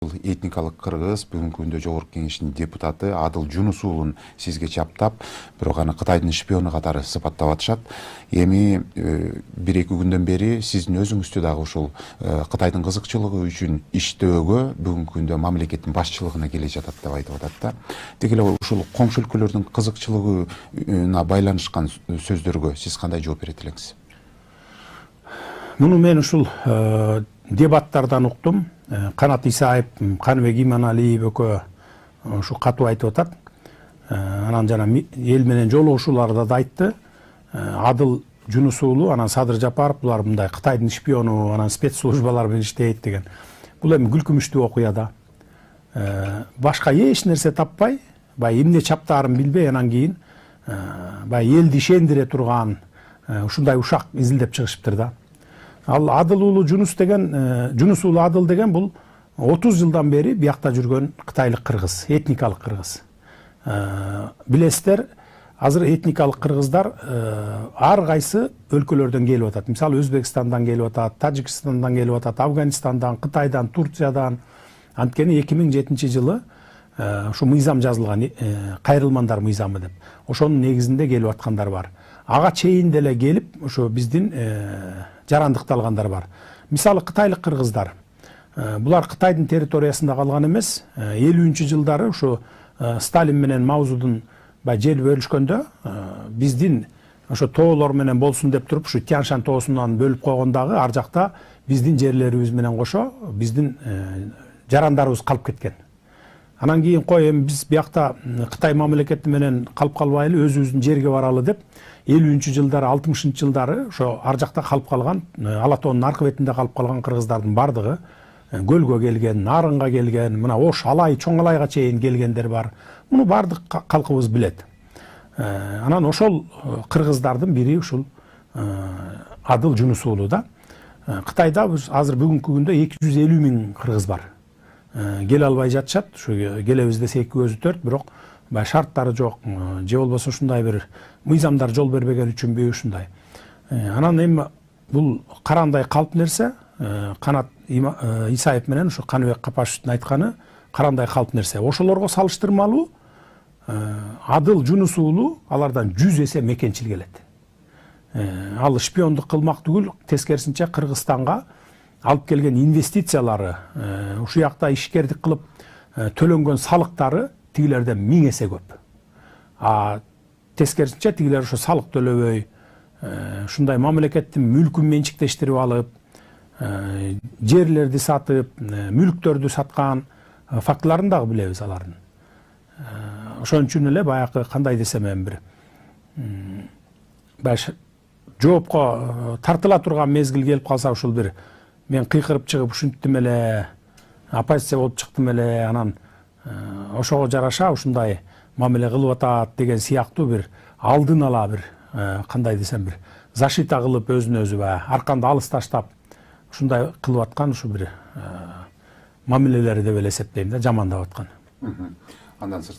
Этникалык кыргыз бүгүнкү күндө Жогорку Кеңештин депутаты Адыл Жунус уулун сизге чаптап, бирок аны Кытайдын шпиону катары сыпаттап атышат. Эми 1-2 күндөн бери сиздин өзүңүздү дагы ушул Кытайдын кызыкчылыгы үчүн иштөөгө бүгүнкү күндө мамлекеттин башчылыгына келе жатат деп айтып атат да. Деги эле ушул коңшу өлкөлөрдүн кызыкчылыгына байланышкан сөздөргө сиз кандай жооп берет элеңиз? Муну мен ушул дебаттардан уктум. Канат Исаев, Каныбек Иманалиев экөө ушу катуу айтып атат. Анан жана эл менен жолугушууларда да айтты. Адыл Жунус уулу, анан Садыр Жапаров булар мындай Кытайдын шпиону, анан спецслужбалар менен иштейт деген. Бул эми күлкүмүштүү окуя да. Башка эч нерсе таппай, баягы эмне чаптаарын билбей, анан кийин баягы элди ишендире турган ушундай ушак изилдеп чыгышыптыр да. Ал Адыл уулу Жунус деген, Жунус уулу Адыл деген бул 30 жылдан бери биякта жүргөн кытайлык кыргыз, этникалык кыргыз. Билесиздер, азыр этникалык кыргыздар ар кайсы өлкөлөрдөн келип атат. Мисалы Өзбекстандан келип атат, Тажикстандан келип атат, Афганистандан, Кытайдан, Турциядан. Анткени 2007 жылы ушу мыйзам жазылган, кайрылмандар мыйзамы деп. Ошонун негизинде келип аткандар бар. Ага чейин деле келип, ошо биздин жарандыкталгандар бар. Мисалы кытайлык кыргыздар. Булар Кытайдын территориясында калган эмес. 50-жылдары жылдары ушу Сталин менен Маузудун жер бөлүшкөндө биздин ошо тоолор менен болсун деп туруп, ушу Тянь-Шань тоосунан бөлүп койгондагы ар жакта биздин жерлерибиз менен кошо биздин жарандарыбыз калып кеткен. Анан кийин кой эми биз биякта Кытай мамлекети менен калып калбайлы, өзүбүздүн жерге баралы деп 50-жылдары, жылдары, 60 жылдары ошо ар жакта калып калган, Ала тоонун аркы бетинде калып калган кыргыздардын бардыгы Көлгө келген, Нарынга келген, мына Ош, Алай, Чоң Алайга чейин келгендер бар. Муну бардык калкыбыз билет. Анан ошол кыргыздардын бири ушул Адыл Жунус уулу да. Кытайда азыр бүгүнкү күндө 250 000 кыргыз бар. Келе албай жатышат, ушу келебиз десе 2 көзү 4, бирок шарттары жок, же болбосо ушундай бир мыйзамдар жол бербеген үчүнбү ушундай. Анан эми бул карандай калп нерсе, Канат Исаев менен ушу Каныбек Капашевдин айтканы карандай калп нерсе. Ошолорго салыштырмалуу Адыл Жунус уулу алардан 100 эсе мекенчил келет. Ал шпиондук кылмак түгүл, тескерисинче Кыргызстанга алып келген инвестициялары, ушу жакта ишкердик кылып төлөнгөн салыктары тигилерден 1000 эсе көп. Тескерисинче тигилер ошо салык төлөбөй, ушундай мамлекеттин мүлкүн менчиктештирип алып, жерлерди сатып, мүлктөрдү саткан фактыларын дагы билебиз алардын. Ошон үчүн эле баягы кандай десем эми бир жоопко тартыла турган мезгил келип калса, ушул бир мен кыйкырып чыгып ушинттим эле, оппозиция болуп чыктым эле, анан ошого жараша ушундай мамиле кылып атат деген сыяктуу бир алдын ала бир кандай десем бир защита кылып өзүнө өзү арканды алыс таштап ушундай кылып аткан ушу бир мамилелери деп эле эсептейм да, жамандап аткан. Андан сырткары